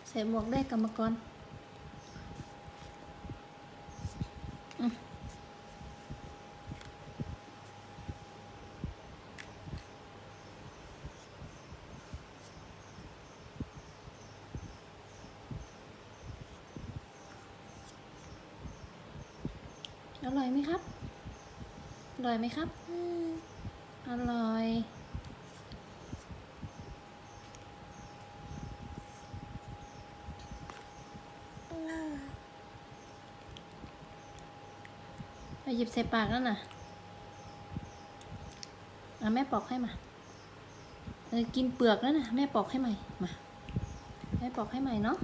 ใส่หมวกได้กรรมกรอร่อยไหมครับอร่อยไหมครับอร่อยไปหยิบใส่ปากแล้วน่ะแม่ปอกให้มากินเปลือกแล้วนะแม่ปอกให้ใหม่มาแม่ปอกให้ใหม่เนาะ